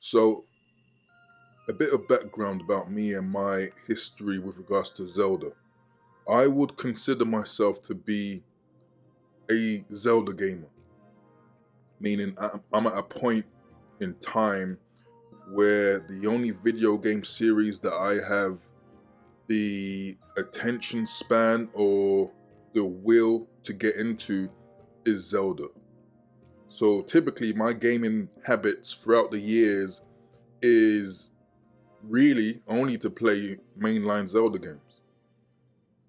So, a bit of background about me and my history with regards to Zelda. I would consider myself to be a Zelda gamer, meaning I'm at a point in time where the only video game series that I have the attention span or the will to get into is Zelda. So, typically, my gaming habits throughout the years is really only to play mainline Zelda games.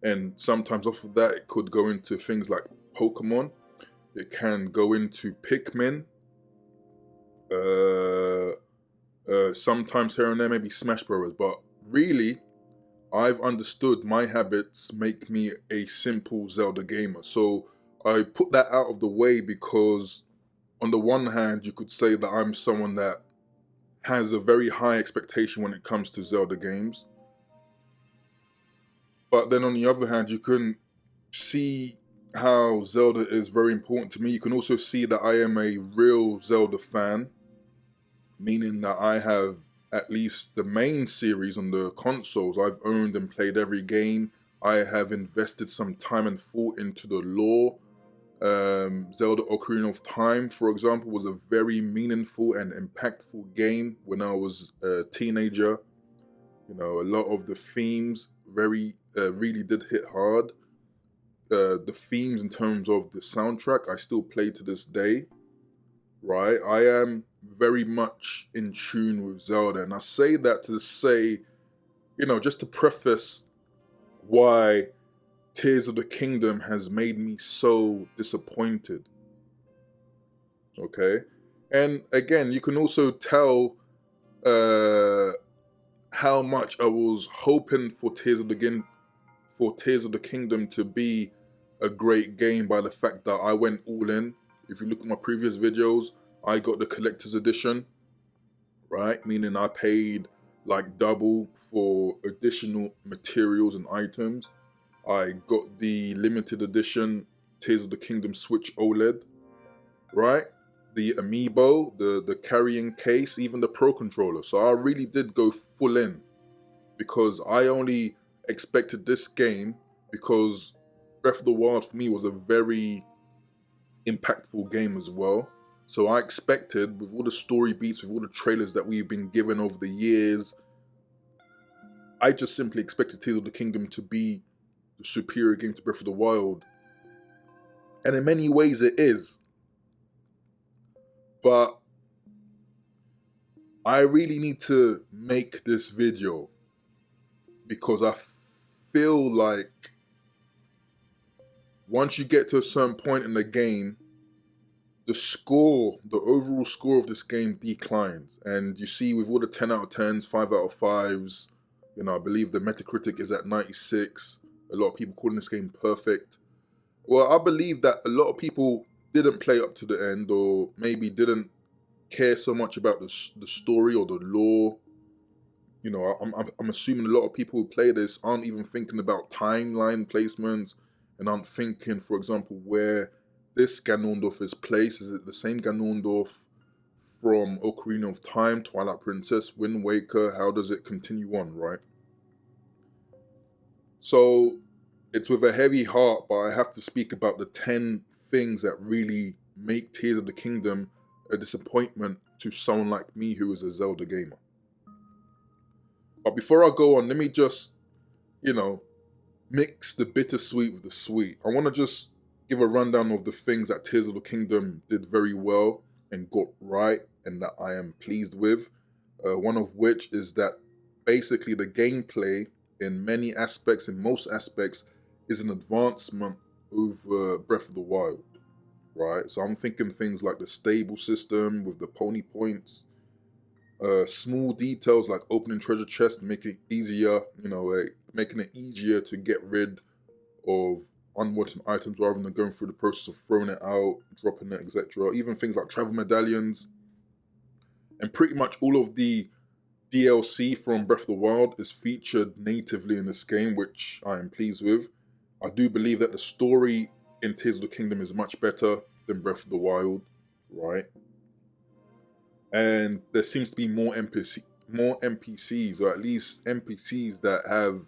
And sometimes off of that, it could go into things like Pokemon. It can go into Pikmin. Sometimes here and there, maybe Smash Bros. But really, I've understood my habits make me a simple Zelda gamer. So I put that out of the way because, on the one hand, you could say that I'm someone that has a very high expectation when it comes to Zelda games. But then on the other hand, you can see how Zelda is very important to me. You can also see that I am a real Zelda fan, meaning that I have at least the main series on the consoles. I've owned and played every game. I have invested some time and thought into the lore. Zelda Ocarina of Time, for example, was a very meaningful and impactful game when I was a teenager. You know, a lot of the themes really did hit hard. The themes in terms of the soundtrack, I still play to this day. Right, I am very much in tune with Zelda, and I say that to say, just to preface why Tears of the Kingdom has made me so disappointed. Okay, and again, you can also tell how much I was hoping for Tears of the Kingdom to be a great game by the fact that I went all in. If you look at my previous videos, I got the collector's edition, right? Meaning I paid like double for additional materials and items. I got the limited edition Tears of the Kingdom Switch OLED, right? The amiibo, the carrying case, even the Pro Controller. So I really did go full in because I only expected this game because Breath of the Wild for me was a very impactful game as well. So I expected, with all the story beats, with all the trailers that we've been given over the years, I just simply expected Tears of the Kingdom to be the superior game to Breath of the Wild. And in many ways it is. But I really need to make this video because I feel like once you get to a certain point in the game, the overall score of this game declines. And you see with all the 10 out of 10s, 5 out of 5s, I believe the Metacritic is at 96. A lot of people calling this game perfect. Well, I believe that a lot of people didn't play up to the end, or maybe didn't care so much about the story or the lore. I'm assuming a lot of people who play this aren't even thinking about timeline placements and aren't thinking, for example, where this Ganondorf is placed. Is it the same Ganondorf from Ocarina of Time, Twilight Princess, Wind Waker? How does it continue on, right? So it's with a heavy heart, but I have to speak about the 10 things that really make Tears of the Kingdom a disappointment to someone like me who is a Zelda gamer. But before I go on, let me just, mix the bittersweet with the sweet. I want to just give a rundown of the things that Tears of the Kingdom did very well and got right and that I am pleased with. One of which is that basically the gameplay in most aspects, is an advancement over Breath of the Wild, right? So I'm thinking things like the stable system with the pony points, small details like opening treasure chests, making it easier, making it easier to get rid of unwanted items rather than going through the process of throwing it out, dropping it, etc. Even things like travel medallions. And pretty much all of the DLC from Breath of the Wild is featured natively in this game, which I am pleased with. I do believe that the story in Tears of the Kingdom is much better than Breath of the Wild, right? and there seems to be more NPCs, or at least NPCs that have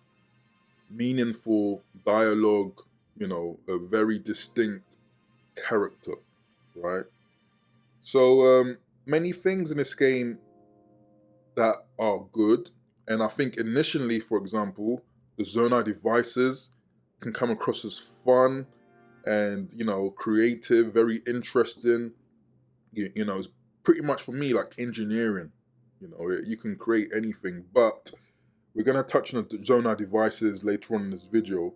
meaningful dialogue, a very distinct character, right? So many things in this game that are good, and I think initially, for example, the Zonai Devices can come across as fun and creative, very interesting. It's pretty much for me like engineering. You can create anything, but we're going to touch on the Zonai Devices later on in this video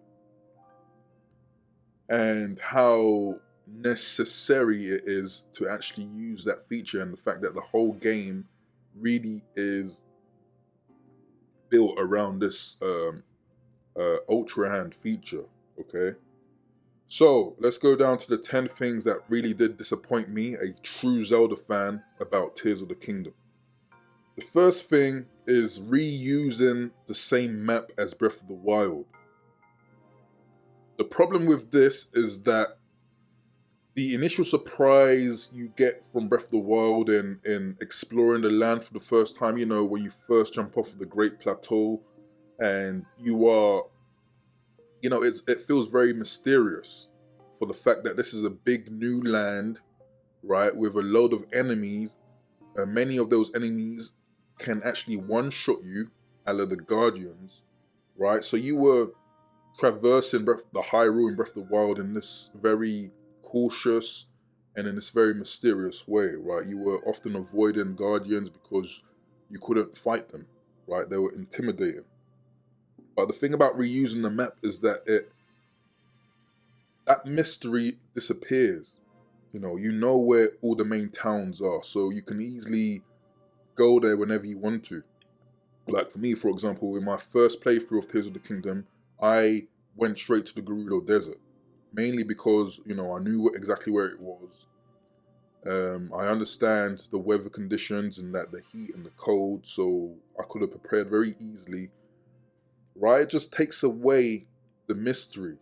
and how necessary it is to actually use that feature, and the fact that the whole game really is built around this ultra hand feature. Okay, so let's go down to the 10 things that really did disappoint me, a true Zelda fan, about Tears of the Kingdom. The first thing is reusing the same map as Breath of the Wild. The problem with this is that the initial surprise you get from Breath of the Wild in exploring the land for the first time, when you first jump off of the Great Plateau and you are, it feels very mysterious for the fact that this is a big new land, right, with a load of enemies, and many of those enemies can actually one-shot you, a la the Guardians, right? So you were traversing the Hyrule in Breath of the Wild in this very cautious and in this very mysterious way, right? You were often avoiding Guardians because you couldn't fight them, right? They were intimidating. But the thing about reusing the map is that that mystery disappears. You know where all the main towns are, so you can easily go there whenever you want to. Like for me, for example, in my first playthrough of Tears of the Kingdom, I went straight to the Gerudo Desert, mainly because, I knew exactly where it was. I understand the weather conditions and that the heat and the cold, so I could have prepared very easily. Right? It just takes away the mystery.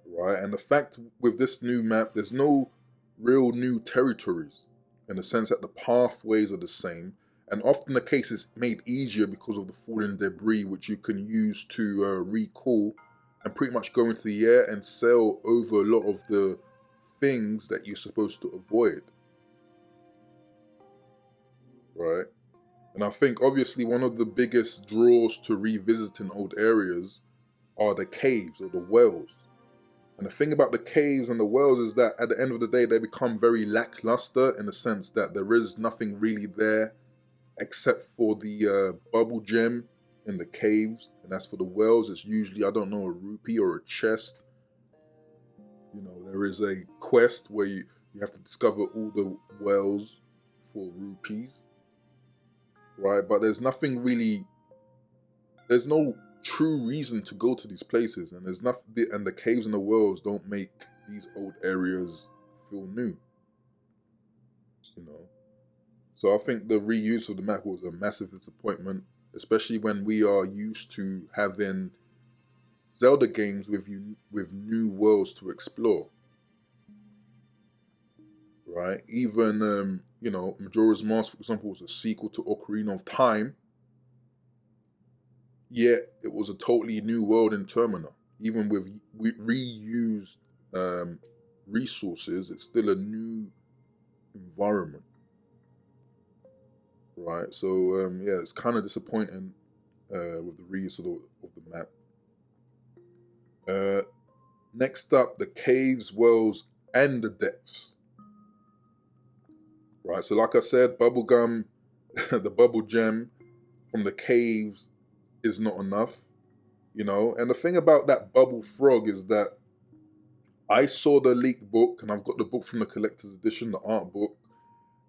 Right? And the fact with this new map, there's no real new territories, in the sense that the pathways are the same. And often the case is made easier because of the falling debris, which you can use to recall and pretty much go into the air and sail over a lot of the things that you're supposed to avoid. Right? And I think obviously one of the biggest draws to revisiting old areas are the caves or the wells. And the thing about the caves and the wells is that at the end of the day, they become very lackluster, in the sense that there is nothing really there except for the bubble gem in the caves. And as for the wells, it's usually, I don't know, a rupee or a chest. There is a quest where you have to discover all the wells for rupees, right? But there's nothing really, there's no true reason to go to these places, and there's nothing, and the caves and the wells don't make these old areas feel new. So I think the reuse of the map was a massive disappointment, especially when we are used to having Zelda games with new worlds to explore. Right? Even Majora's Mask, for example, was a sequel to Ocarina of Time. Yet it was a totally new world in Termina. Even with reused resources, it's still a new environment. Right, so yeah, it's kind of disappointing with the reuse of the map. Next up, the caves, wells, and the depths. Right, so like I said, bubblegum, the bubble gem from the caves is not enough, And the thing about that bubble frog is that I saw the leaked book, and I've got the book from the collector's edition, the art book,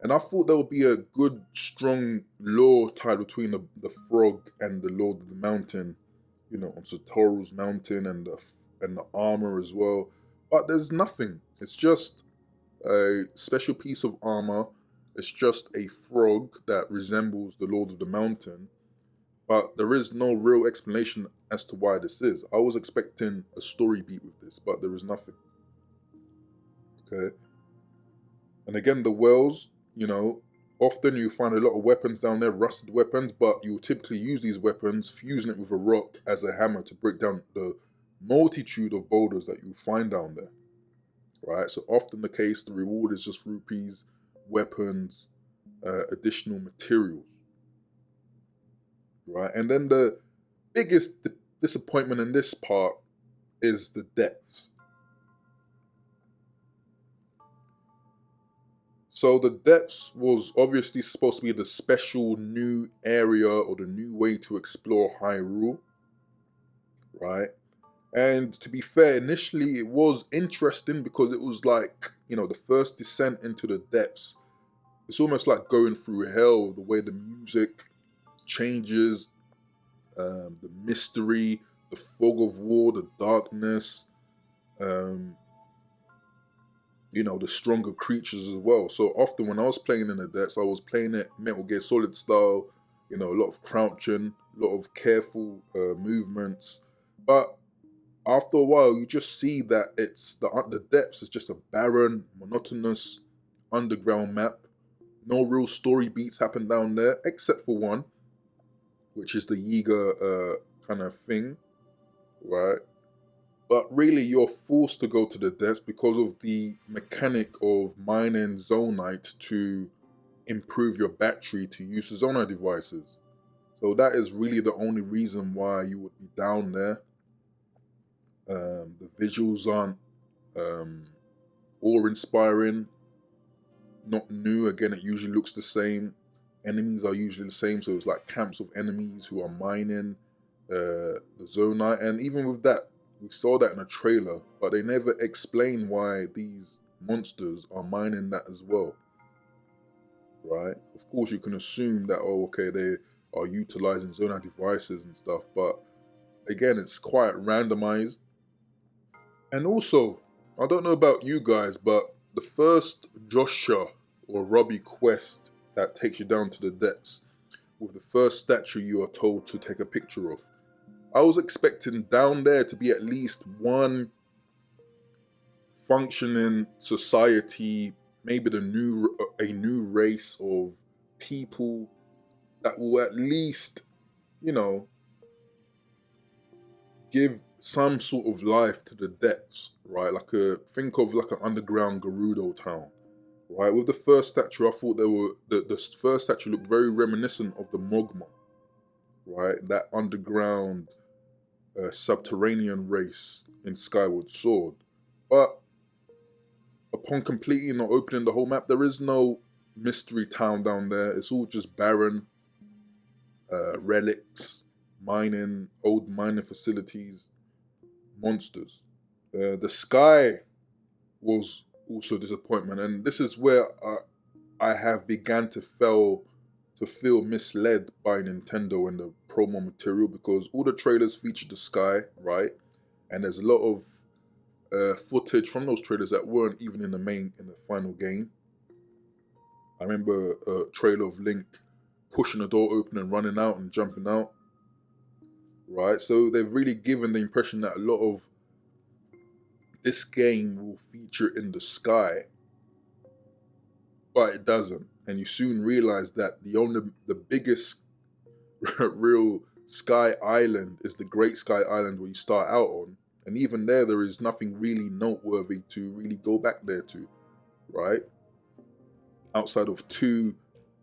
and I thought there would be a good, strong lore tied between the frog and the Lord of the Mountain, on Satoru's mountain, and the armor as well. But there's nothing. It's just a special piece of armor. It's just a frog that resembles the Lord of the Mountain. But there is no real explanation as to why this is. I was expecting a story beat with this, but there is nothing. Okay. And again, the wells, Often you find a lot of weapons down there, rusted weapons, but you will typically use these weapons, fusing it with a rock as a hammer to break down the multitude of boulders that you find down there, right? So often the case, the reward is just rupees, weapons, additional materials, right? And then the biggest disappointment in this part is the depths. So the depths was obviously supposed to be the special new area or the new way to explore Hyrule, right? And to be fair, initially it was interesting because it was like, you know, the first descent into the depths. It's almost like going through hell, the way the music changes, the mystery, the fog of war, the darkness, you know, the stronger creatures as well. So often when I was playing in the depths, I was playing it Metal Gear Solid style, you know, a lot of crouching, a lot of careful movements. But after a while, you just see that it's the depths is just a barren, monotonous underground map. No real story beats happen down there, except for one, which is the Yiga kind of thing, right? But really, you're forced to go to the depths because of the mechanic of mining Zonite to improve your battery to use the Zonai Devices. So that is really the only reason why you would be down there. The visuals aren't awe-inspiring, not new. Again, it usually looks the same. Enemies are usually the same, so it's like camps of enemies who are mining the Zonite. And even with that, we saw that in a trailer, but they never explain why these monsters are mining that as well, right? Of course, you can assume that, oh, okay, they are utilizing Zonai Devices and stuff, but again, it's quite randomized. And also, I don't know about you guys, but the first Joshua or Robbie quest that takes you down to the depths, with the first statue you are told to take a picture of, I was expecting down there to be at least one functioning society, maybe a new race of people that will at least, you know, give some sort of life to the depths, right? Think of like an underground Gerudo town, right? With the first statue, I thought the first statue looked very reminiscent of the Mogma, right? That underground subterranean race in Skyward Sword. But upon completing or opening the whole map, there is no mystery town down there. It's all just barren relics, old mining facilities, monsters. The sky was also a disappointment, and this is where I have begun to feel misled by Nintendo and the promo material, because all the trailers featured the sky, right? And there's a lot of footage from those trailers that weren't even in the final game. I remember a trailer of Link pushing the door open and running out and jumping out, right? So they've really given the impression that a lot of this game will feature in the sky, but it doesn't. And you soon realize that the biggest real sky island is the Great Sky Island where you start out on. And even there is nothing really noteworthy to really go back there to, right? Outside of two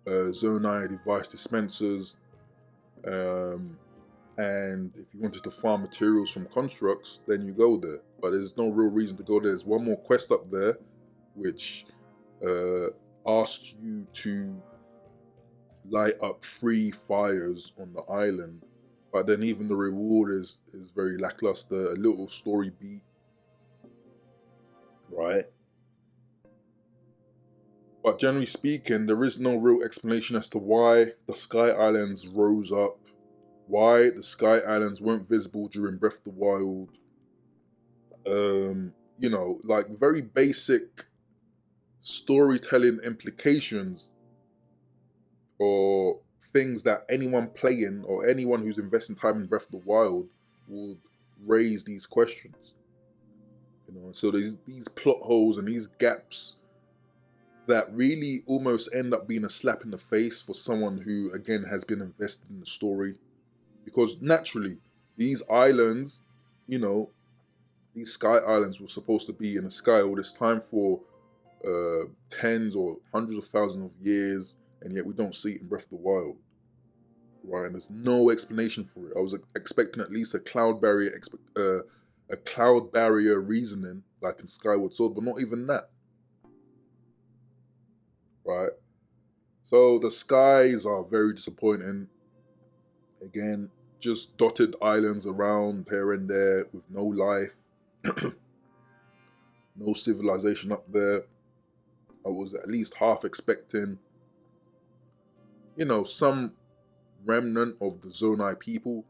Zonai device dispensers, and if you wanted to farm materials from constructs, then you go there. But there's no real reason to go there. There's one more quest up there, which asks you to light up 3 fires on the island. But then even the reward is very lackluster, a little story beat, right? But generally speaking, there is no real explanation as to why the Sky Islands rose up, why the Sky Islands weren't visible during Breath of the Wild. You know, like very basic storytelling implications or things that anyone playing or anyone who's investing time in Breath of the Wild would raise these questions. You know, so there's these plot holes and these gaps that really almost end up being a slap in the face for someone who, again, has been invested in the story. Because naturally, these islands, you know, these sky islands were supposed to be in the sky all this time for tens or hundreds of thousands of years, and yet we don't see it in Breath of the Wild, right? And there's no explanation for it. I was expecting at least a cloud barrier, reasoning, like in Skyward Sword, but not even that, right? So the skies are very disappointing. Again, just dotted islands around here and there with no life, no civilization up there. I was at least half expecting, you know, some remnant of the Zonai people,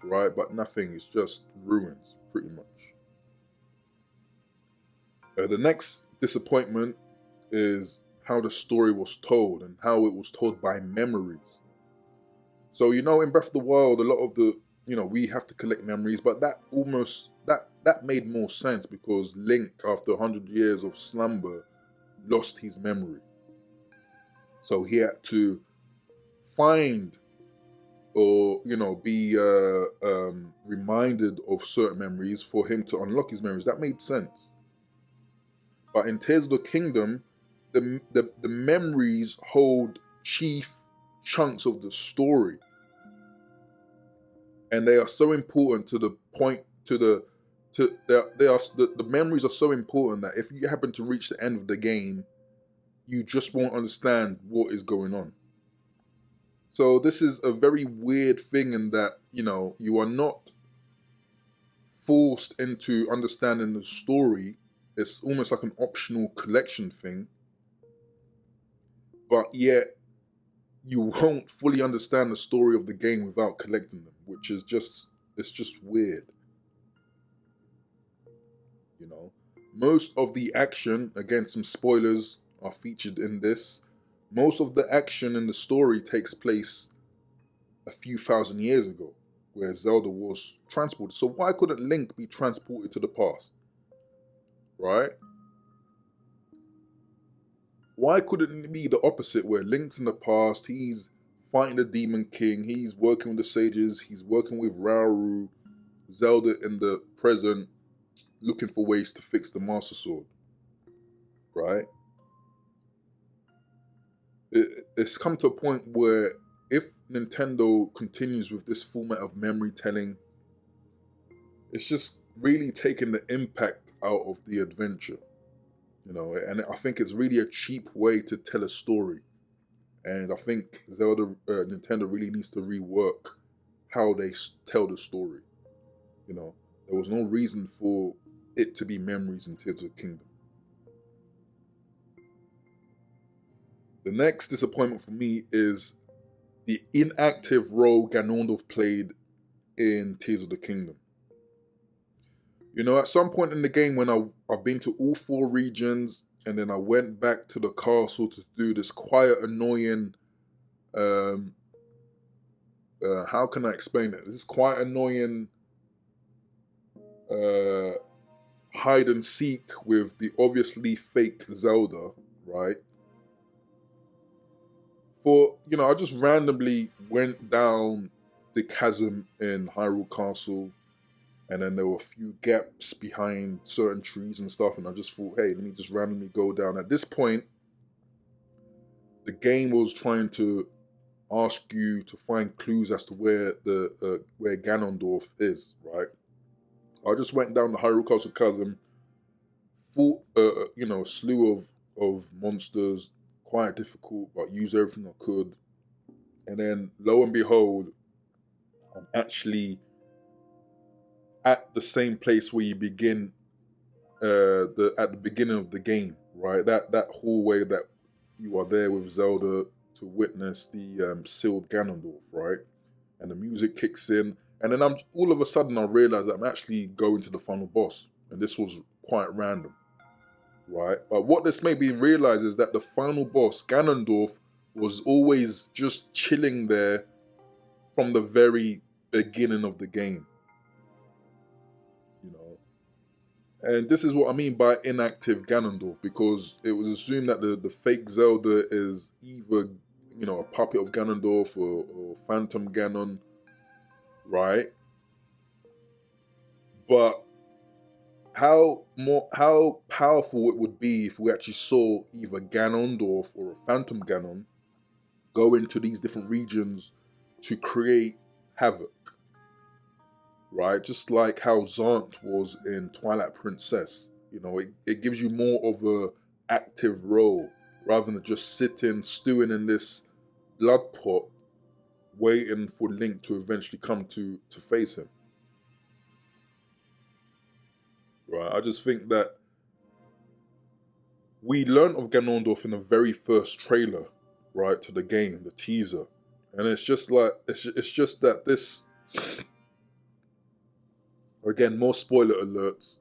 right? But nothing, it's just ruins, pretty much. The next disappointment is how the story was told and how it was told by memories. So, you know, in Breath of the Wild, a lot of the, you know, we have to collect memories, but that almost, that made more sense because Link, after 100 years of slumber, lost his memory. So he had to find or, you know, be reminded of certain memories for him to unlock his memories. That made sense. But in Tears of the Kingdom, the memories hold chief chunks of the story, and they are so important to the point, the memories are so important that if you happen to reach the end of the game, you just won't understand what is going on. So this is a very weird thing in that, you know, you are not forced into understanding the story. It's almost like an optional collection thing, but yet you won't fully understand the story of the game without collecting them, which is just, it's just weird. You know, most of the action, again, some spoilers are featured in this. Most of the action in the story takes place a few thousand years ago, where Zelda was transported. So why couldn't Link be transported to the past? Right? Why couldn't it be the opposite, where Link's in the past, he's fighting the Demon King, he's working with the sages, he's working with Rauru, Zelda in the present, looking for ways to fix the Master Sword, right? It's come to a point where if Nintendo continues with this format of memory telling, it's just really taking the impact out of the adventure, you know, and I think it's really a cheap way to tell a story. And I think Nintendo really needs to rework how they tell the story. You know, there was no reason for it to be memories in Tears of the Kingdom. The next disappointment for me is the inactive role Ganondorf played in Tears of the Kingdom. You know, at some point in the game when I've been to all 4 regions, and then I went back to the castle to do this quiet, annoying, how can I explain it? This quite annoying hide and seek with the obviously fake Zelda, right? For, you know, I just randomly went down the chasm in Hyrule Castle, and then there were a few gaps behind certain trees and stuff, and I just thought, hey, let me just randomly go down. At this point, the game was trying to ask you to find clues as to where where Ganondorf is, right? I just went down the Hyrule Castle chasm, fought you know, a slew of monsters, quite difficult, but used everything I could. And then lo and behold, I'm actually at the same place where you begin at the beginning of the game, right? That hallway that you are there with Zelda to witness the sealed Ganondorf, right? And the music kicks in, and then all of a sudden I realize that I'm actually going to the final boss, and this was quite random, right? But what this made me realize is that the final boss, Ganondorf, was always just chilling there from the very beginning of the game. You know, And this is what I mean by inactive Ganondorf, because it was assumed that the fake Zelda is either, you know, a puppet of Ganondorf or Phantom Ganon, right? But how powerful it would be if we actually saw either Ganondorf or a Phantom Ganon go into these different regions to create havoc, right? Just like how Zant was in Twilight Princess. You know, it gives you more of a active role rather than just sitting, stewing in this blood pot, waiting for Link to eventually come to face him. Right? I just think that we learned of Ganondorf in the very first trailer, right, to the game, the teaser. And it's just like, it's just that this, again, more spoiler alerts,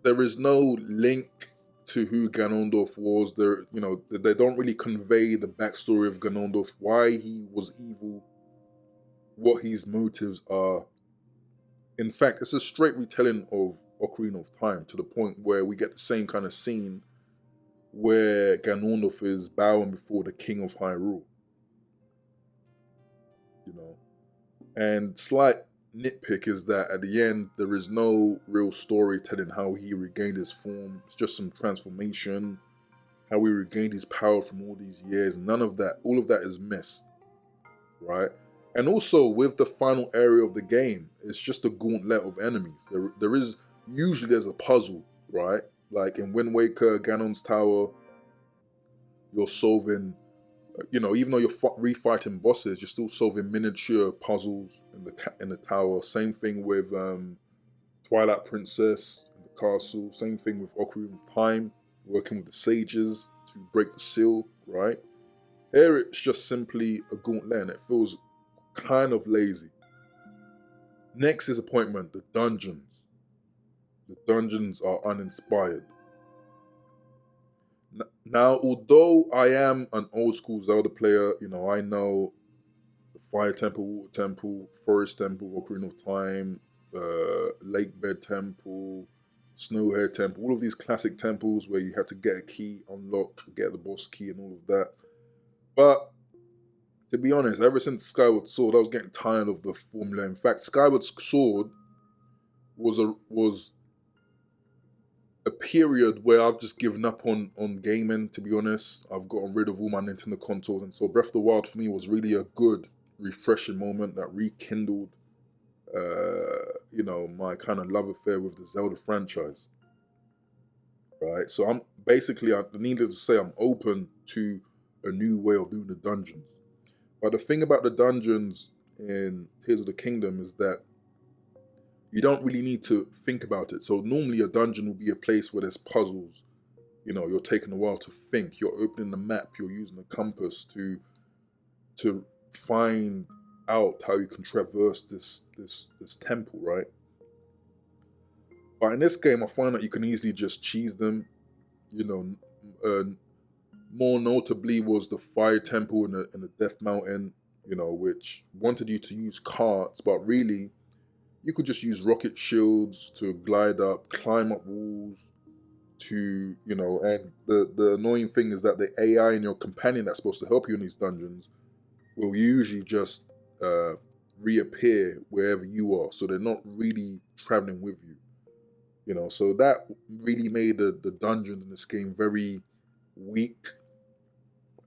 there is no link to who Ganondorf was. There, you know, they don't really convey the backstory of Ganondorf, why he was evil, what his motives are. In fact, it's a straight retelling of Ocarina of Time, to the point where we get the same kind of scene where Ganondorf is bowing before the King of Hyrule. You know, and slight nitpick is that at the end there is no real story telling how he regained his form. It's just some transformation, how he regained his power from all these years. None of that, all of that is missed, right? And also with the final area of the game, it's just a gauntlet of enemies. There is usually there's a puzzle, right? Like in Wind Waker, Ganon's Tower, you're solving, you know, even though you're refighting bosses, you're still solving miniature puzzles in the tower. Same thing with Twilight Princess in the castle. Same thing with Ocarina of Time, working with the sages to break the seal, right? Here it's just simply a gauntlet and it feels kind of lazy. Next is appointment, the dungeons. The dungeons are uninspired. Now, although I am an old school Zelda player, you know, I know the Fire Temple, Water Temple, Forest Temple, Ocarina of Time, Lake Bed Temple, Snowhair Temple, all of these classic temples where you had to get a key, unlock, get the boss key and all of that. But to be honest, ever since Skyward Sword, I was getting tired of the formula. In fact, Skyward Sword was a period where I've just given up on gaming, to be honest. I've gotten rid of all my Nintendo consoles, and so Breath of the Wild for me was really a good, refreshing moment that rekindled, you know, my kind of love affair with the Zelda franchise. Right, so I'm basically, I needed to say, I'm open to a new way of doing the dungeons. But the thing about the dungeons in Tears of the Kingdom is that you don't really need to think about it. So normally a dungeon will be a place where there's puzzles. You know, you're taking a while to think. You're opening the map. You're using a compass to find out how you can traverse this temple, right? But in this game, I find that you can easily just cheese them. You know, more notably was the Fire Temple in the Death Mountain. You know, which wanted you to use carts, but really, you could just use rocket shields to glide up, climb up walls, to, you know, and the annoying thing is that the AI and your companion that's supposed to help you in these dungeons will usually just reappear wherever you are. So they're not really traveling with you. You know, so that really made the dungeons in this game very weak.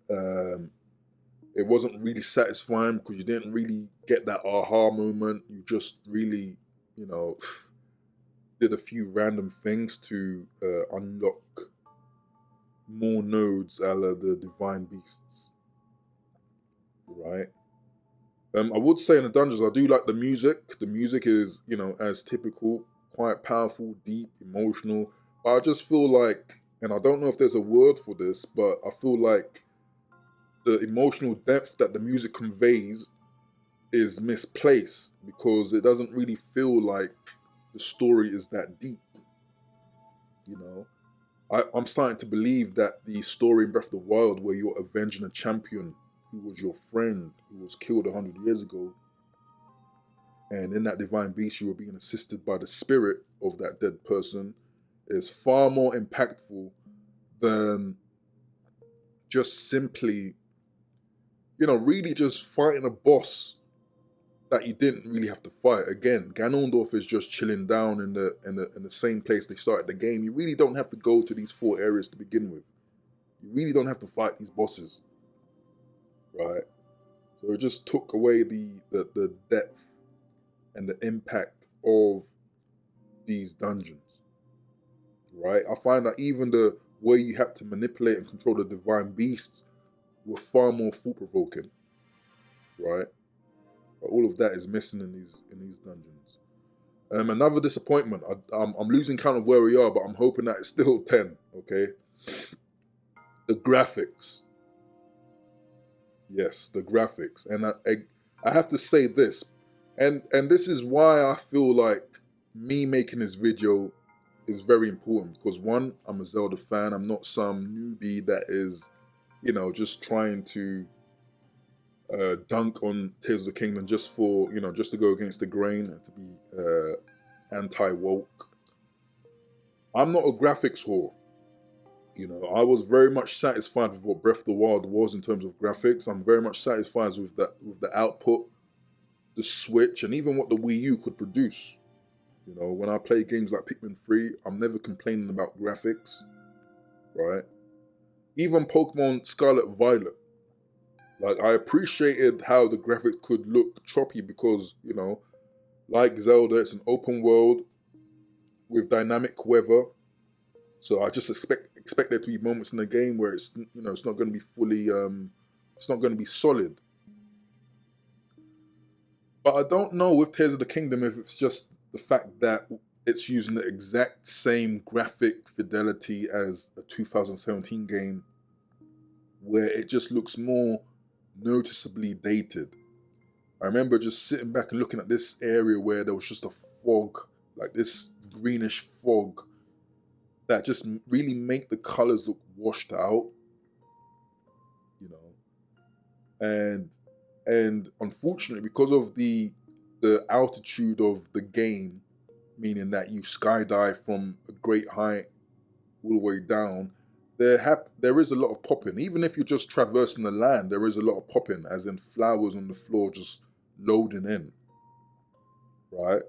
It wasn't really satisfying because you didn't really get that aha moment. You just really, you know, did a few random things to unlock more nodes a la the Divine Beasts, right? I would say in the dungeons, I do like the music. The music is, you know, as typical, quite powerful, deep, emotional. But I just feel like, and I don't know if there's a word for this, but I feel like the emotional depth that the music conveys is misplaced because it doesn't really feel like the story is that deep. You know, I'm starting to believe that the story in Breath of the Wild, where you're avenging a champion who was your friend, who was killed 100 years ago, and in that Divine Beast, you were being assisted by the spirit of that dead person, is far more impactful than just simply, really just fighting a boss that you didn't really have to fight. Again, Ganondorf is just chilling down in the same place they started the game. You really don't have to go to these 4 areas to begin with. You really don't have to fight these bosses, right? So it just took away the depth and the impact of these dungeons, right? I find that even the way you had to manipulate and control the divine beasts were far more thought-provoking, right? But all of that is missing in these dungeons. Another disappointment. I'm losing count of where we are, but I'm hoping that it's still 10. Okay. The graphics. Yes, the graphics, and I have to say this, and this is why I feel like me making this video is very important, because one, I'm a Zelda fan. I'm not some newbie that is, just trying to dunk on Tears of the Kingdom just for, just to go against the grain and to be anti-woke. I'm not a graphics whore. I was very much satisfied with what Breath of the Wild was in terms of graphics. I'm very much satisfied with the output, the Switch, and even what the Wii U could produce. When I play games like Pikmin 3, I'm never complaining about graphics, right? Even Pokemon Scarlet Violet. Like, I appreciated how the graphics could look choppy because, like Zelda, it's an open world with dynamic weather. So I just expect there to be moments in the game where it's, it's not going to be fully, it's not going to be solid. But I don't know with Tears of the Kingdom if it's just the fact that it's using the exact same graphic fidelity as a 2017 game, where it just looks more noticeably dated. I remember just sitting back and looking at this area where there was just a fog, like this greenish fog, that just really make the colors look washed out, and unfortunately, because of the altitude of the game, meaning that you skydive from a great height all the way down, there is a lot of popping. Even if you're just traversing the land, there is a lot of popping, as in flowers on the floor just loading in, right?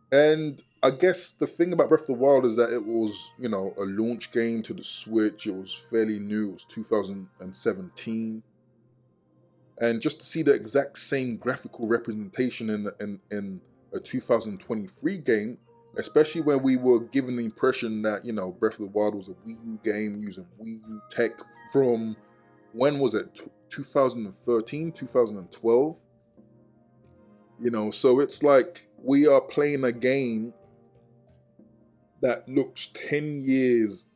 And I guess the thing about Breath of the Wild is that it was, a launch game to the Switch. It was fairly new. It was 2017. And just to see the exact same graphical representation in a 2023 game, especially when we were given the impression that, Breath of the Wild was a Wii U game using Wii U tech from, when was it? 2013, 2012? So it's like we are playing a game that looks 10 years,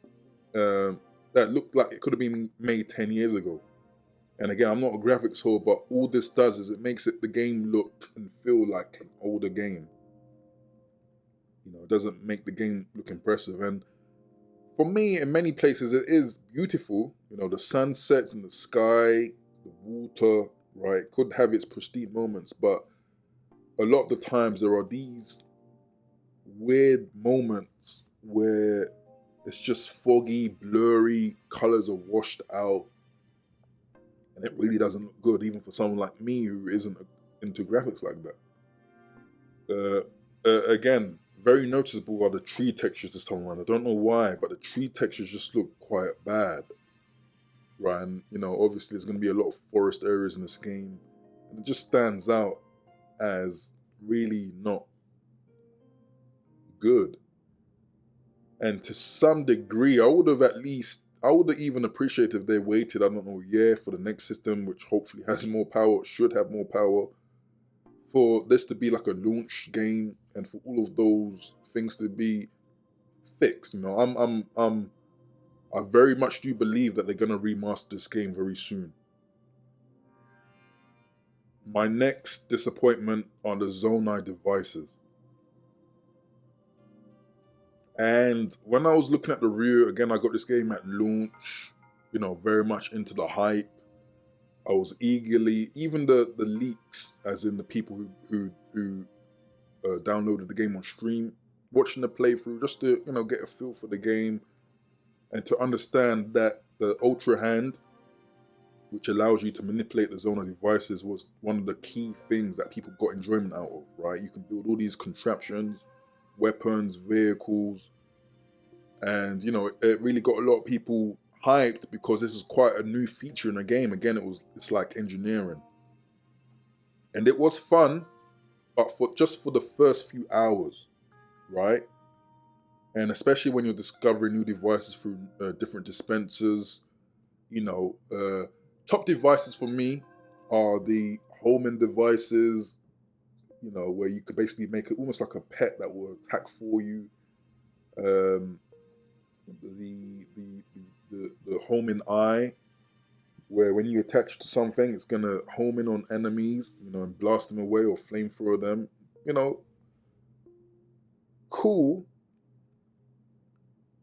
that looked like it could have been made 10 years ago. And again, I'm not a graphics whore, but all this does is it makes the game look and feel like an older game. It doesn't make the game look impressive. And for me, in many places, it is beautiful. The sunsets in the sky, the water, right, could have its pristine moments, but a lot of the times there are these weird moments where it's just foggy, blurry, colors are washed out, and it really doesn't look good, even for someone like me who isn't into graphics like that. Again, very noticeable are the tree textures this time around. I don't know why, but the tree textures just look quite bad, right? And, obviously there's going to be a lot of forest areas in this game, and it just stands out as really not good. And to some degree, I would have even appreciated if they waited, I don't know, a year for the next system, which hopefully has more power, should have more power, for this to be like a launch game and for all of those things to be fixed. I very much do believe that they're going to remaster this game very soon. My next disappointment are the Zonai Devices. And when I was looking at the review, again, I got this game at launch, very much into the hype. I was eagerly, even the leaks, as in the people who downloaded the game on stream, watching the playthrough just to, you know, get a feel for the game and to understand that the Ultra Hand, which allows you to manipulate the Zonai devices, was one of the key things that people got enjoyment out of, right? You can build all these contraptions, weapons, vehicles, and, you know, it really got a lot of people hyped because this is quite a new feature in the game. Again, it's like engineering. And it was fun, but just for the first few hours, right? And especially when you're discovering new devices through different dispensers, you know, top devices for me are the homing devices, you know, where you could basically make it almost like a pet that will attack for you. The homing eye, where when you attach to something, it's gonna home in on enemies, you know, and blast them away or flamethrower them. You know, cool.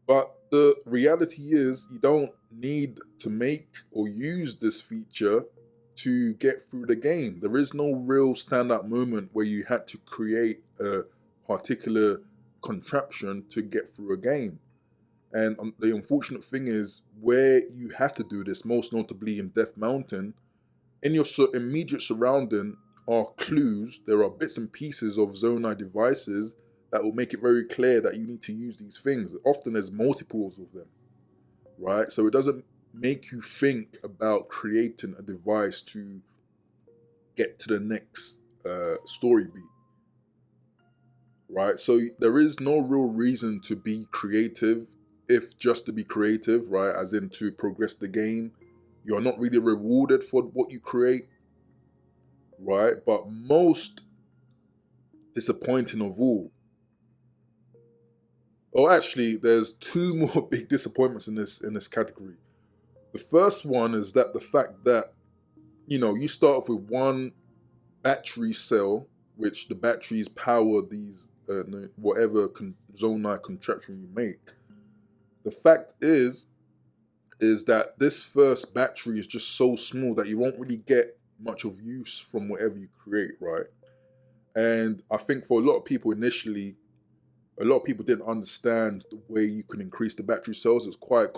But the reality is, you don't need to make or use this feature to get through the game. There is no real standout moment where you had to create a particular contraption to get through a game. And the unfortunate thing is, where you have to do this, most notably in Death Mountain, in your immediate surrounding are clues. There are bits and pieces of Zonai devices that will make it very clear that you need to use these things. Often there's multiples of them, right? So it doesn't make you think about creating a device to get to the next story beat, right? So there is no real reason to be creative, if just to be creative, right? As in to progress the game. You're not really rewarded for what you create, right? But most disappointing of all, oh, actually, there's two more big disappointments in this category. The first one is that the fact that, you know, you start off with one battery cell, which the batteries power these whatever Zonai contraption you make. The fact is that this first battery is just so small that you won't really get much of use from whatever you create, right? And I think for a lot of people initially, a lot of people didn't understand the way you can increase the battery cells. It was quite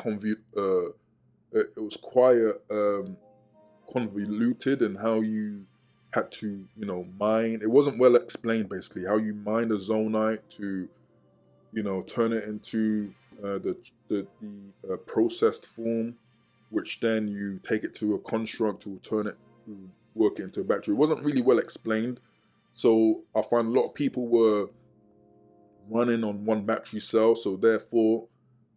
convoluted in how you had to, you know, mine. It wasn't well explained, basically, how you mine the Zonai to, you know, turn it into the processed form, which then you take it to a construct to turn it, to work it into a battery. It wasn't really well explained, so I find a lot of people were running on one battery cell, so therefore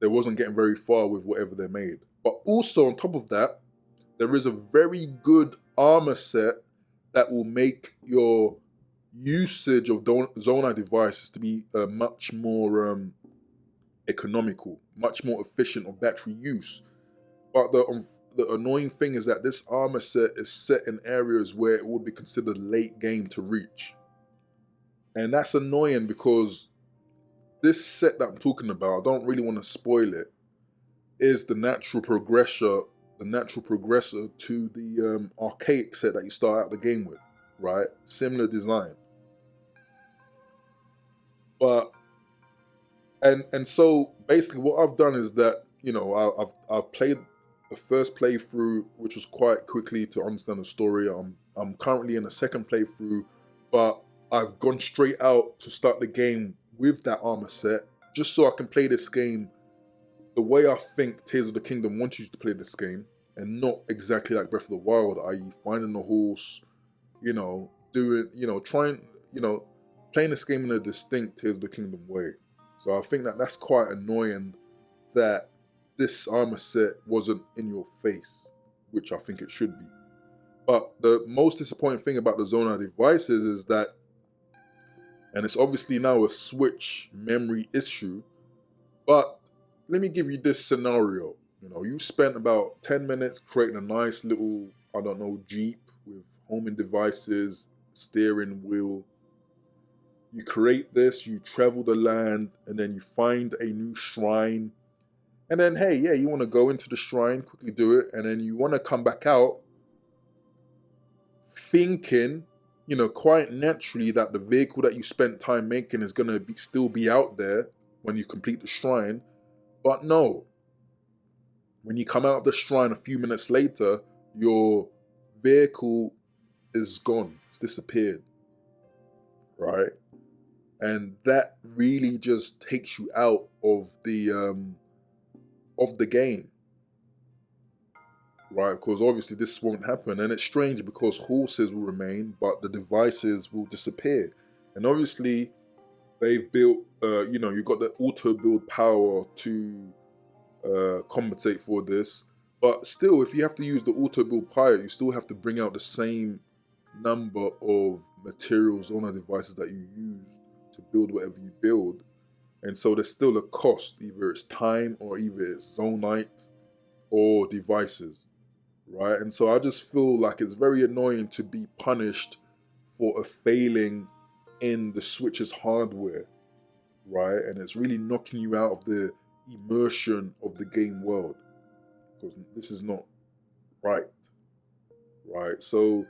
they wasn't getting very far with whatever they made. But also on top of that, there is a very good armor set that will make your usage of Zonai devices to be much more economical, much more efficient of battery use. But the annoying thing is that this armor set is set in areas where it would be considered late game to reach. And that's annoying because this set that I'm talking about, I don't really want to spoil it, is the natural progressor to the archaic set that you start out the game with, right? Similar design. But and so basically what I've done is that, you know, I've played the first playthrough, which was quite quickly to understand the story. I'm currently in a second playthrough, but I've gone straight out to start the game with that armor set, just so I can play this game the way I think Tears of the Kingdom wants you to play this game, and not exactly like Breath of the Wild, i.e. finding a horse, you know, playing this game in a distinct Tears of the Kingdom way. So I think that that's quite annoying that this armor set wasn't in your face, which I think it should be. But the most disappointing thing about the Zonai devices is that, and it's obviously now a Switch memory issue, but let me give you this scenario. You know, you spent about 10 minutes creating a nice little, I don't know, Jeep with homing devices, steering wheel. You create this, you travel the land, and then you find a new shrine. And then, hey, yeah, you want to go into the shrine, quickly do it, and then you want to come back out thinking you know, quite naturally that the vehicle that you spent time making is going to still be out there when you complete the shrine. But no, when you come out of the shrine a few minutes later, your vehicle is gone. It's disappeared, right? And that really just takes you out of the game, right? Because obviously this won't happen, and it's strange because horses will remain, but the devices will disappear. And obviously, they've built, you know, you've got the auto build power to compensate for this. But still, if you have to use the auto build power, you still have to bring out the same number of materials on the devices that you use to build whatever you build. And so there's still a cost, either it's time or either it's zonite or devices, right? And so I just feel like it's very annoying to be punished for a failing in the Switch's hardware, right? And it's really knocking you out of the immersion of the game world, because this is not right, right? So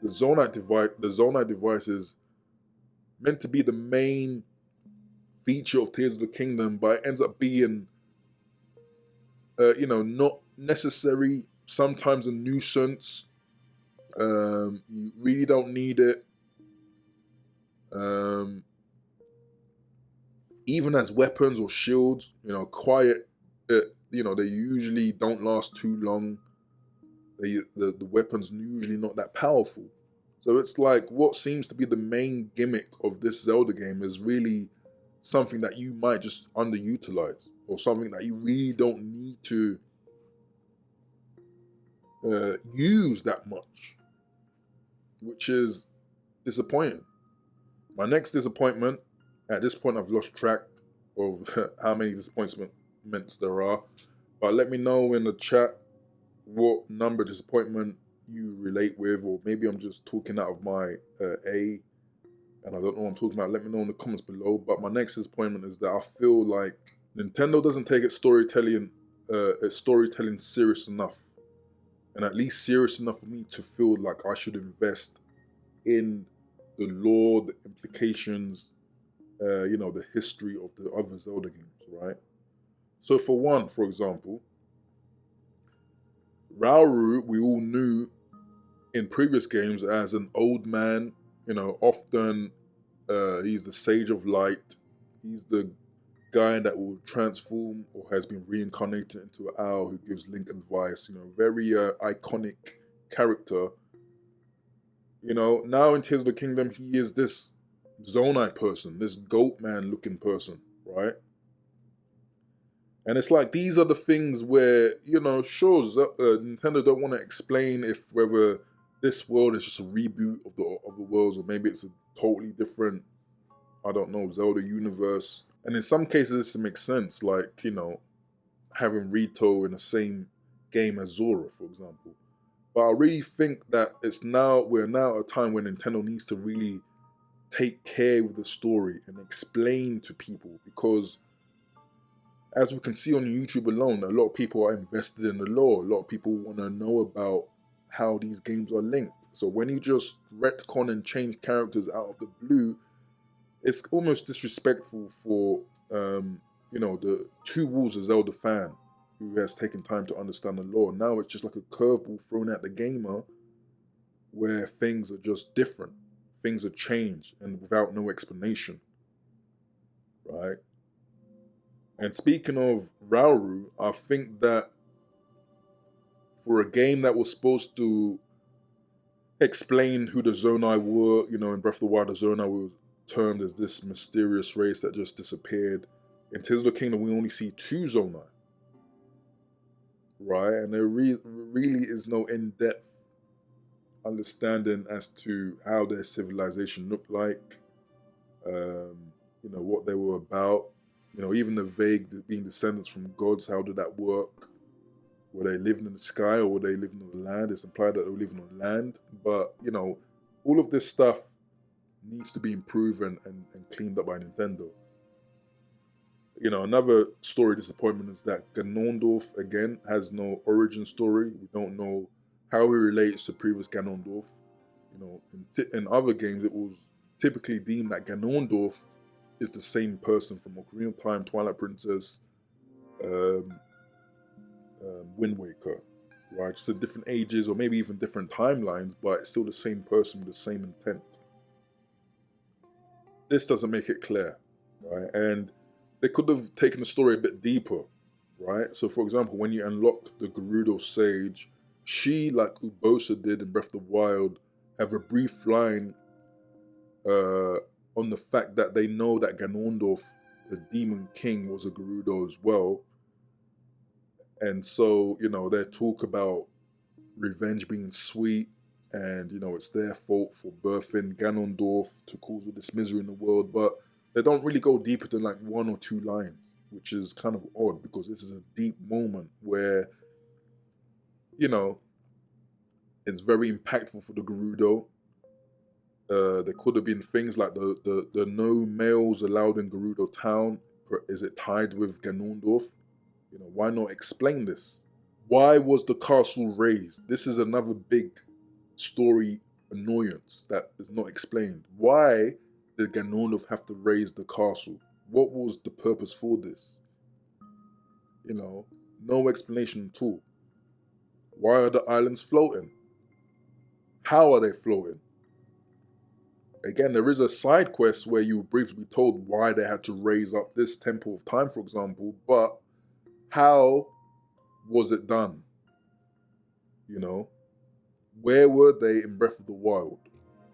the Zonai device is meant to be the main feature of Tears of the Kingdom, but it ends up being, you know, not necessary. Sometimes a nuisance. You really don't need it. Even as weapons or shields, you know, you know, they usually don't last too long. The weapons usually not that powerful. So it's like what seems to be the main gimmick of this Zelda game is really something that you might just underutilize, or something that you really don't need to use that much, which is disappointing. My next disappointment, at this point I've lost track of how many disappointments there are, but let me know in the chat what number disappointment you relate with, or maybe I'm just talking out of my A and I don't know what I'm talking about. Let me know in the comments below. But my next disappointment is that I feel like Nintendo doesn't take its storytelling serious enough, and at least serious enough for me to feel like I should invest in the lore, the implications, you know, the history of the other Zelda games, right? So for example, Rauru, we all knew in previous games as an old man, you know, often he's the Sage of Light. He's the guy that will transform or has been reincarnated into an owl who gives Link advice, you know, very iconic character. You know, now in Tears of the Kingdom, he is this Zonai person, this goat man looking person, right? And it's like, these are the things where, you know, sure, Nintendo don't want to explain if whether this world is just a reboot of the worlds, or maybe it's a totally different, I don't know, Zelda universe. And in some cases, this makes sense, like, you know, having Rito in the same game as Zora, for example. But I really think that we're now at a time when Nintendo needs to really take care with the story and explain to people, because as we can see on YouTube alone, a lot of people are invested in the lore. A lot of people want to know about how these games are linked. So when you just retcon and change characters out of the blue, it's almost disrespectful for, you know, the two Wolves of Zelda fan who has taken time to understand the lore. Now it's just like a curveball thrown at the gamer where things are just different. Things are changed and without no explanation, right? And speaking of Rauru, I think that for a game that was supposed to explain who the Zonai were, you know, in Breath of the Wild, the Zonai were termed as this mysterious race that just disappeared. In Tears of the Kingdom, we only see two Zonai, right? And there really is no in-depth understanding as to how their civilization looked like, you know, what they were about. You know, even the vague being descendants from gods, how did that work? Were they living in the sky or were they living on the land? It's implied that they were living on land. But, you know, all of this stuff needs to be improved and cleaned up by Nintendo. You know, another story disappointment is that Ganondorf, again, has no origin story. We don't know how he relates to previous Ganondorf. You know, in other games, it was typically deemed that Ganondorf is the same person from Ocarina of Time, Twilight Princess, um, Wind Waker, right? Just at different ages or maybe even different timelines, but it's still the same person with the same intent. This doesn't make it clear, right? And they could have taken the story a bit deeper, right? So, for example, when you unlock the Gerudo Sage, she, like Urbosa did in Breath of the Wild, have a brief line on the fact that they know that Ganondorf, the Demon King, was a Gerudo as well. And so, you know, they talk about revenge being sweet, and, you know, it's their fault for birthing Ganondorf to cause all this misery in the world, but they don't really go deeper than like 1 or 2 lines, which is kind of odd because this is a deep moment where, you know, it's very impactful for the Gerudo. There could have been things like the no males allowed in Gerudo Town. Is it tied with Ganondorf? You know, why not explain this? Why was the castle raised? This is another big story annoyance that is not explained. Why did Ganondorf have to raise the castle? What was the purpose for this? You know, no explanation at all. Why are the islands floating? How are they floating? Again, there is a side quest where you briefly told why they had to raise up this Temple of Time, for example, but how was it done? You know, where were they in Breath of the Wild?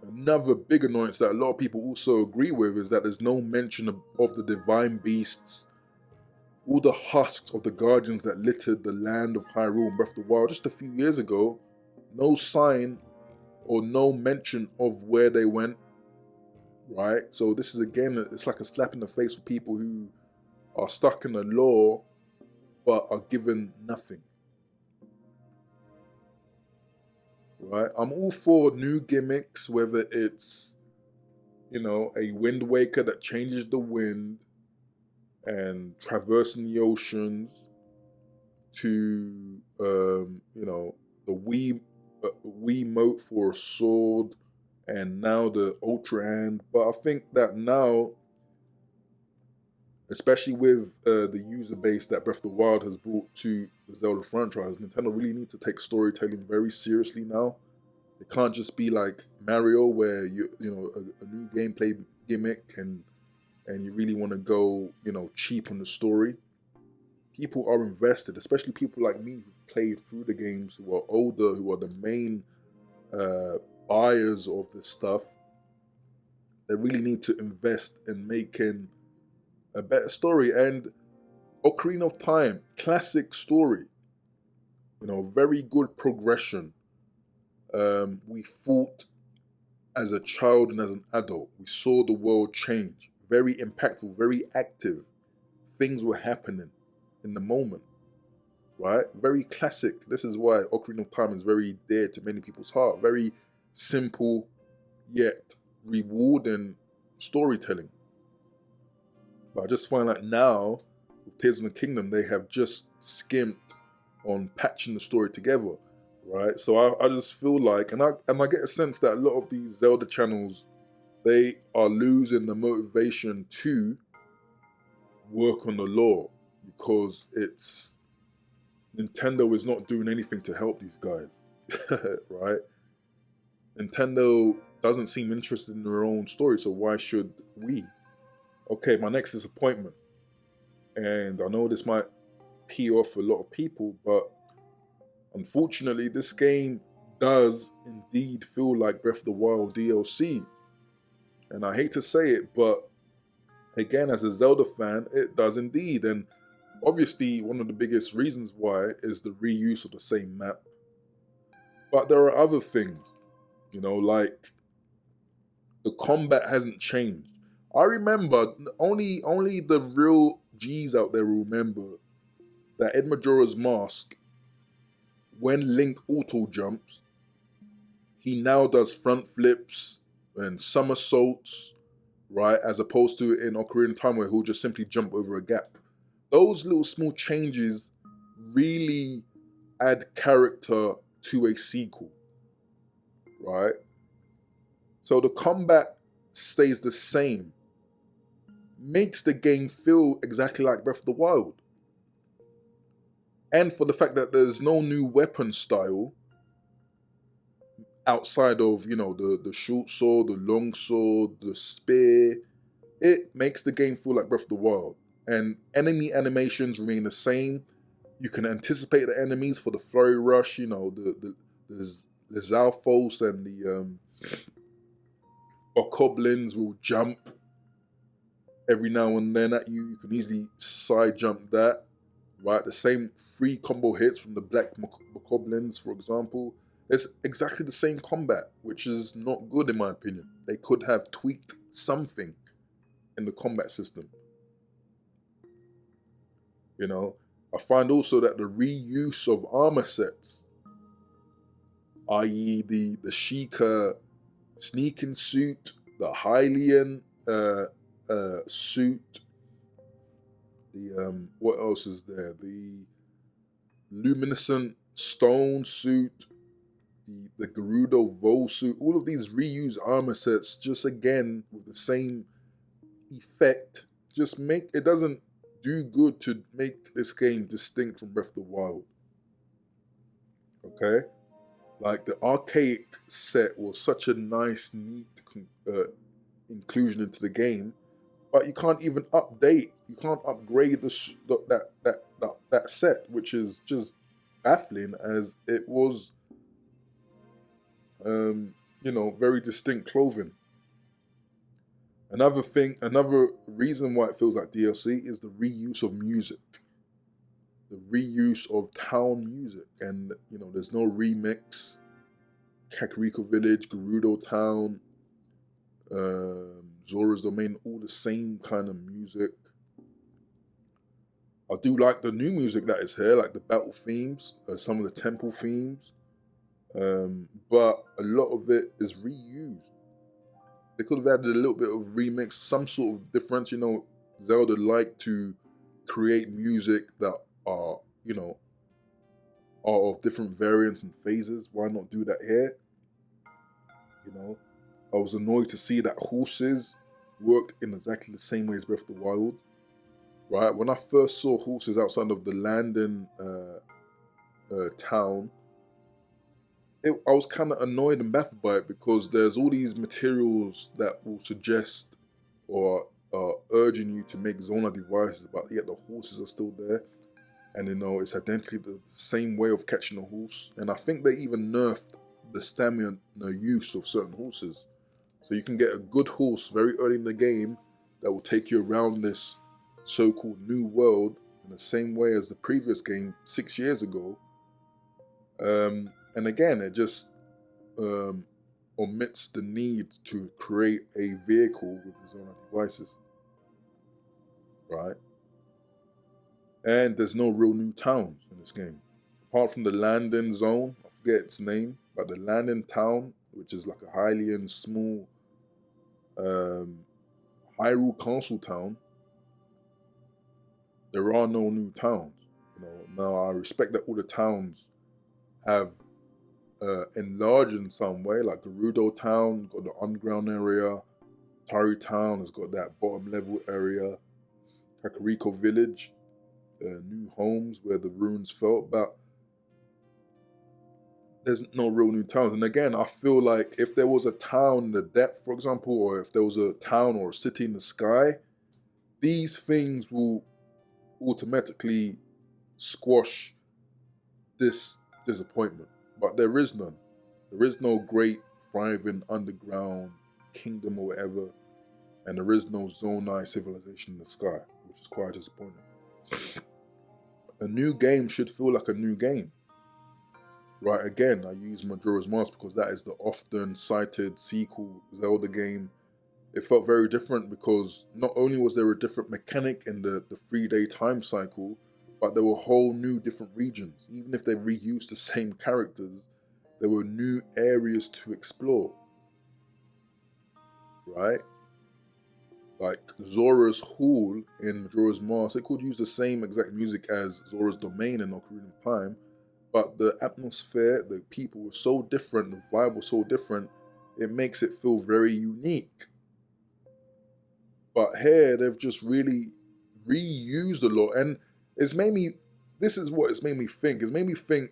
Another big annoyance that a lot of people also agree with is that there's no mention of the divine beasts, all the husks of the guardians that littered the land of Hyrule in Breath of the Wild just a few years ago. No sign or no mention of where they went, right? So this is, again, it's like a slap in the face for people who are stuck in the lore but are given nothing. Right? I'm all for new gimmicks, whether it's, you know, a Wind Waker that changes the wind and traversing the oceans, to, you know, the Wiimote for a sword, and now the Ultra Hand. But I think that now, especially with the user base that Breath of the Wild has brought to the Zelda franchise, Nintendo really need to take storytelling very seriously now. It can't just be like Mario, where you know, a new gameplay gimmick and you really want to go, you know, cheap on the story. People are invested, especially people like me who've played through the games, who are older, who are the main buyers of this stuff. They really need to invest in making a better story. And Ocarina of Time, classic story. You know, very good progression. We fought as a child and as an adult. We saw the world change. Very impactful, very active. Things were happening in the moment, right? Very classic. This is why Ocarina of Time is very dear to many people's heart. Very simple, yet rewarding storytelling. But I just find like now, with Tears of the Kingdom, they have just skimped on patching the story together, right? So I just feel like, and I get a sense that a lot of these Zelda channels, they are losing the motivation to work on the lore, because it's, Nintendo is not doing anything to help these guys, right? Nintendo doesn't seem interested in their own story, so why should we? Okay, my next disappointment, and I know this might pee off a lot of people, but unfortunately this game does indeed feel like Breath of the Wild DLC. And I hate to say it, but again, as a Zelda fan, it does indeed. And obviously, one of the biggest reasons why is the reuse of the same map. But there are other things, you know, like the combat hasn't changed. I remember, only the real G's out there remember that Ed Majora's Mask, when Link auto jumps, he now does front flips and somersaults, right? As opposed to in Ocarina of Time, where he'll just simply jump over a gap. Those little small changes really add character to a sequel, right? So the combat stays the same. Makes the game feel exactly like Breath of the Wild. And for the fact that there's no new weapon style outside of, the short sword, the long sword, the spear, it makes the game feel like Breath of the Wild. And enemy animations remain the same. You can anticipate the enemies for the flurry rush, the Zalfos and the Bokoblins will jump every now and then at you. You can easily side jump that, right? The same 3 combo hits from the black Bokoblins, for example. It's exactly the same combat, which is not good in my opinion. They could have tweaked something in the combat system. I find also that the reuse of armor sets, i.e. the Sheikah sneaking suit, the Hylian suit, the what else is there? The luminescent stone suit, the Gerudo Vol suit, all of these reused armor sets, just again with the same effect, it doesn't do good to make this game distinct from Breath of the Wild. Okay? Like the archaic set was such a nice, neat inclusion into the game, but you can't even you can't upgrade that set, which is just baffling, as it was, very distinct clothing. Another reason why it feels like DLC is the reuse of music. The reuse of town music. And, there's no remix. Kakariko Village, Gerudo Town, Zora's Domain, all the same kind of music. I do like the new music that is here, like the battle themes, some of the temple themes. But a lot of it is reused. They could have added a little bit of remix, some sort of difference. Zelda like to create music that are of different variants and phases. Why not do that here? I was annoyed to see that horses worked in exactly the same way as Breath of the Wild. Right? When I first saw horses outside of the Landon town, I was kind of annoyed and baffled by it, because there's all these materials that will suggest or are urging you to make Zonai Devices, but yet the horses are still there. And it's identically the same way of catching a horse. And I think they even nerfed the stamina use of certain horses. So you can get a good horse very early in the game that will take you around this so-called new world in the same way as the previous game 6 years ago. And again, it just omits the need to create a vehicle with the Zonai Devices. Right? And there's no real new towns in this game. Apart from the Landon zone, I forget its name, but the Landon town, which is like a Hylian small Hyrule Castle town, there are no new towns. Now I respect that all the towns have enlarged in some way, like Gerudo Town got the underground area, Tari Town has got that bottom level area, Kakariko Village, new homes where the ruins fell, but there's no real new towns. And again, I feel like if there was a town in the depth, for example, or if there was a town or a city in the sky, these things will automatically squash this disappointment. But there is none. There is no great thriving underground kingdom or whatever, and there is no Zonai civilization in the sky, which is quite disappointing. A new game should feel like a new game. Right, again, I use Majora's Mask because that is the often cited sequel Zelda game. It felt very different because not only was there a different mechanic in the 3-day time cycle, but there were whole new different regions. Even if they reused the same characters, there were new areas to explore. Right? Like Zora's Hall in Majora's Mask, it could use the same exact music as Zora's Domain in Ocarina of Time, but the atmosphere, the people were so different, the vibe was so different, it makes it feel very unique. But here they've just really reused a lot, and it's made me. This is what it's made me think. It's made me think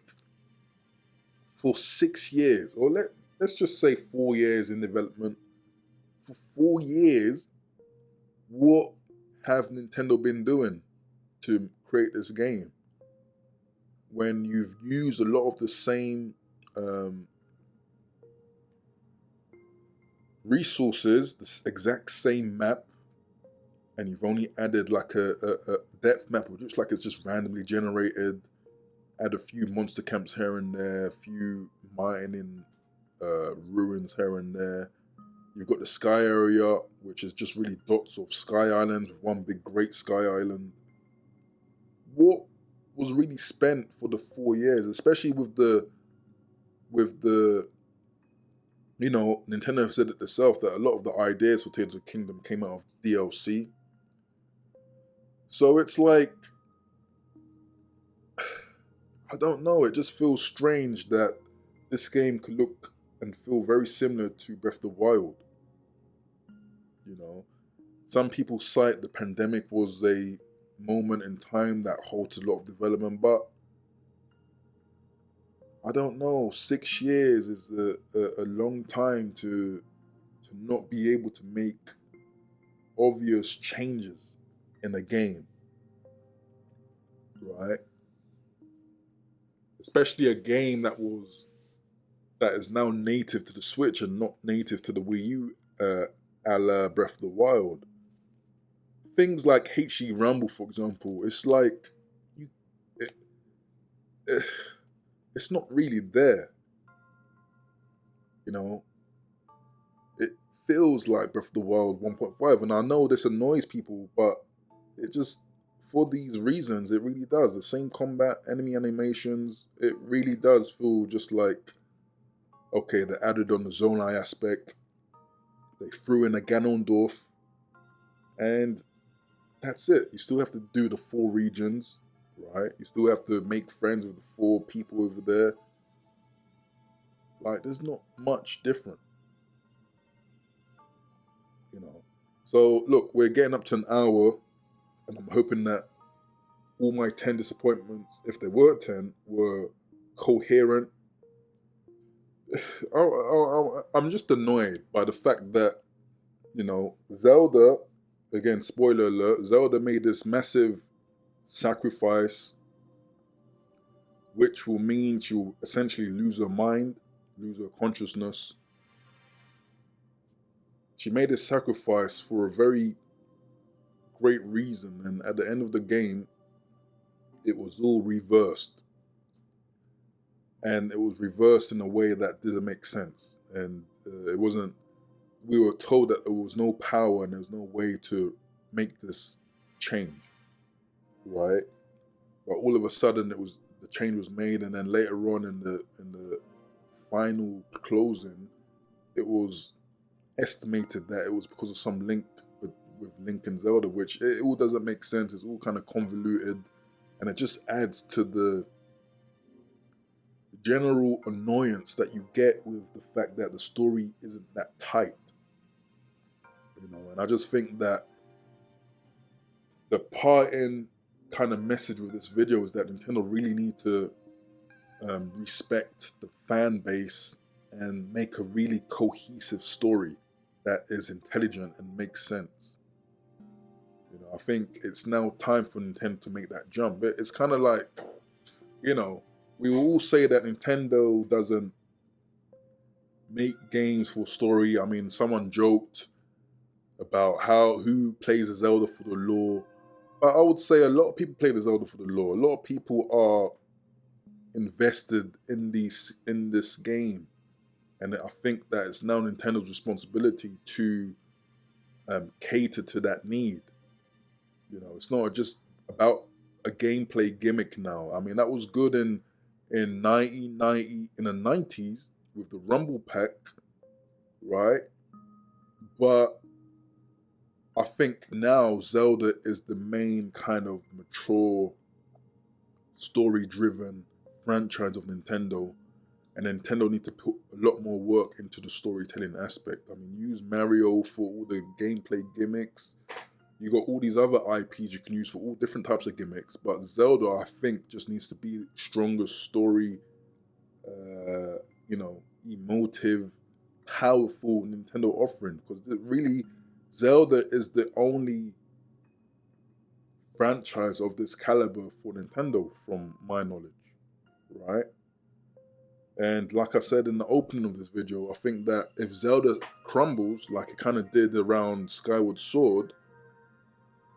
for 6 years, or let's just say 4 years in development. For 4 years, what have Nintendo been doing to create this game? When you've used a lot of the same resources, the exact same map, and you've only added like a depth map, which looks like it's just randomly generated, add a few monster camps here and there, a few mining ruins here and there. You've got the sky area, which is just really dots of sky islands with one big great sky island. What was really spent for the 4 years, especially with the you know, Nintendo have said it themselves that a lot of the ideas for Tears of the Kingdom came out of DLC. So it's like, I don't know, it just feels strange that this game could look and feel very similar to Breath of the Wild. You know, some people cite the pandemic was a moment in time that halted a lot of development, but I don't know, 6 years is a long time to not be able to make obvious changes in a game, right? Especially a game that is now native to the Switch and not native to the Wii U, a la Breath of the Wild. Things like HD Rumble, for example, it's like it's not really there. You know, it feels like Breath of the Wild 1.5, and I know this annoys people, but it just, for these reasons, it really does. The same combat, enemy animations, it really does feel just like, okay, they added on the Zonai aspect, they threw in a Ganondorf, and that's it. You still have to do the 4 regions, right? You still have to make friends with the 4 people over there. Like, there's not much different, you know. So, look, we're getting up to an hour, and I'm hoping that all my 10 disappointments, if there were 10, were coherent. I'm just annoyed by the fact that, you know, Zelda, again, spoiler alert, Zelda made this massive sacrifice, which will mean she'll essentially lose her mind, lose her consciousness. She made this sacrifice for a very great reason, and at the end of the game, it was all reversed. And it was reversed in a way that didn't make sense. And it wasn't, we were told that there was no power and there was no way to make this change, right? But all of a sudden, the change was made, and then later on in the final closing, it was estimated that it was because of some link with Link and Zelda, which it all doesn't make sense. It's all kind of convoluted, and it just adds to the general annoyance that you get with the fact that the story isn't that tight, you know. And I just think that the parting kind of message with this video is that Nintendo really need to respect the fan base and make a really cohesive story that is intelligent and makes sense. You know, I think it's now time for Nintendo to make that jump. It's kind of like, you know, we will all say that Nintendo doesn't make games for story. I mean, someone joked about who plays a Zelda for the lore. But I would say a lot of people play the Zelda for the lore. A lot of people are invested in this game. And I think that it's now Nintendo's responsibility to cater to that need. You know, it's not just about a gameplay gimmick now. I mean, that was good in the 90s with the Rumble Pack, right? But I think now Zelda is the main kind of mature, story-driven franchise of Nintendo, and Nintendo need to put a lot more work into the storytelling aspect. I mean, use Mario for all the gameplay gimmicks. You got all these other IPs you can use for all different types of gimmicks, but Zelda, I think, just needs to be stronger story, you know, emotive, powerful Nintendo offering, because really, Zelda is the only franchise of this caliber for Nintendo, from my knowledge, right? And like I said in the opening of this video, I think that if Zelda crumbles like it kind of did around Skyward Sword,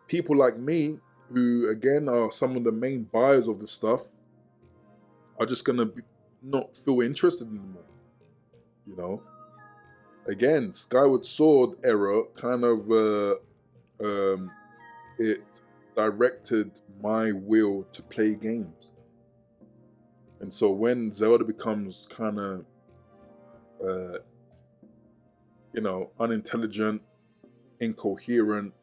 people like me, who again are some of the main buyers of the stuff, are just gonna not feel interested anymore. You know, again, Skyward Sword era kind of it directed my will to play games. And so when Zelda becomes kind of, you know, unintelligent, incoherent,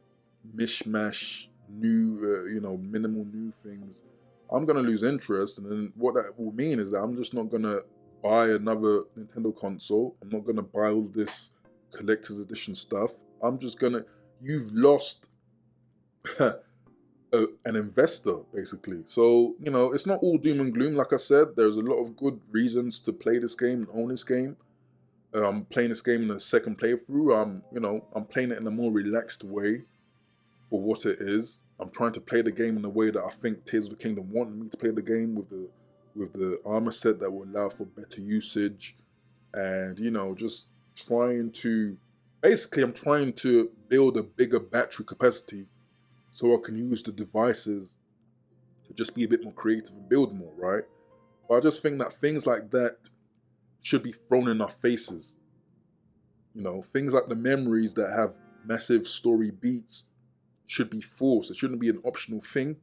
mishmash, new, you know, minimal new things, I'm going to lose interest. And then what that will mean is that I'm just not going to buy another Nintendo console. I'm not going to buy all this collector's edition stuff. I'm just going to, you've lost an investor, basically. So, you know, it's not all doom and gloom. Like I said, there's a lot of good reasons to play this game and own this game. I'm playing this game in a second playthrough. I'm playing it in a more relaxed way for what it is. I'm trying to play the game in a way that I think Tears of the Kingdom wanted me to play the game, with the armor set that will allow for better usage, and, you know, just trying to, basically, I'm trying to build a bigger battery capacity so I can use the devices to just be a bit more creative and build more, right? But I just think that things like that should be thrown in our faces. You know, things like the memories that have massive story beats should be forced. It shouldn't be an optional thing.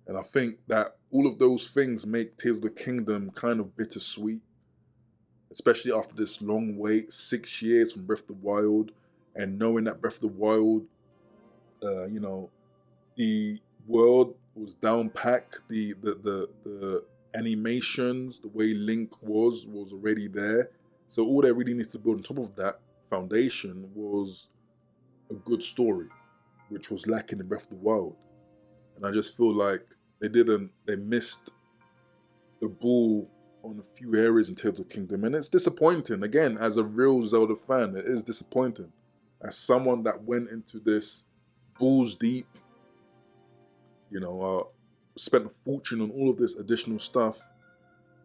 And I think that all of those things make Tears of the Kingdom kind of bittersweet, especially after this long wait, 6 years from Breath of the Wild, and knowing that Breath of the Wild, you know, the world was down packed, the animations, the way Link was already there. So all they really needs to build on top of that foundation was a good story, which was lacking in Breath of the Wild. And I just feel like they missed the ball on a few areas in Tears of the Kingdom. And it's disappointing. Again, as a real Zelda fan, it is disappointing. As someone that went into this balls deep, you know, spent a fortune on all of this additional stuff,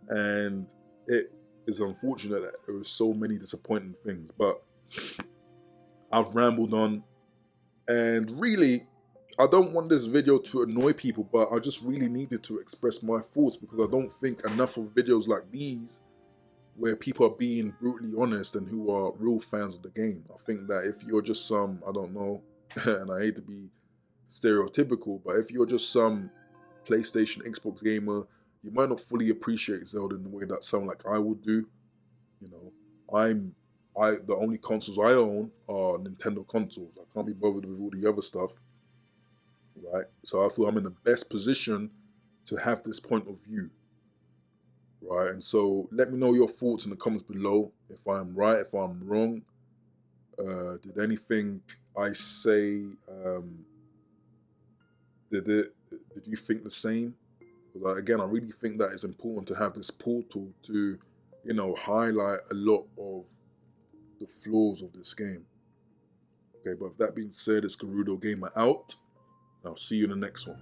and it is unfortunate that there were so many disappointing things. But I've rambled on, and really, I don't want this video to annoy people, but I just really needed to express my thoughts, because I don't think enough of videos like these, where people are being brutally honest and who are real fans of the game. I think that if you're just some, I don't know, and I hate to be stereotypical, but if you're just some PlayStation, Xbox gamer, you might not fully appreciate Zelda in the way that someone like I would do. You know, the only consoles I own are Nintendo consoles. I can't be bothered with all the other stuff, right? So I feel I'm in the best position to have this point of view, right? And so let me know your thoughts in the comments below, if I'm right, if I'm wrong. Did anything I say, did you think the same? Because again, I really think that it's important to have this portal to, you know, highlight a lot of the flaws of this game. Okay, but with that being said, it's Gerudo Gamer out. I'll see you in the next one.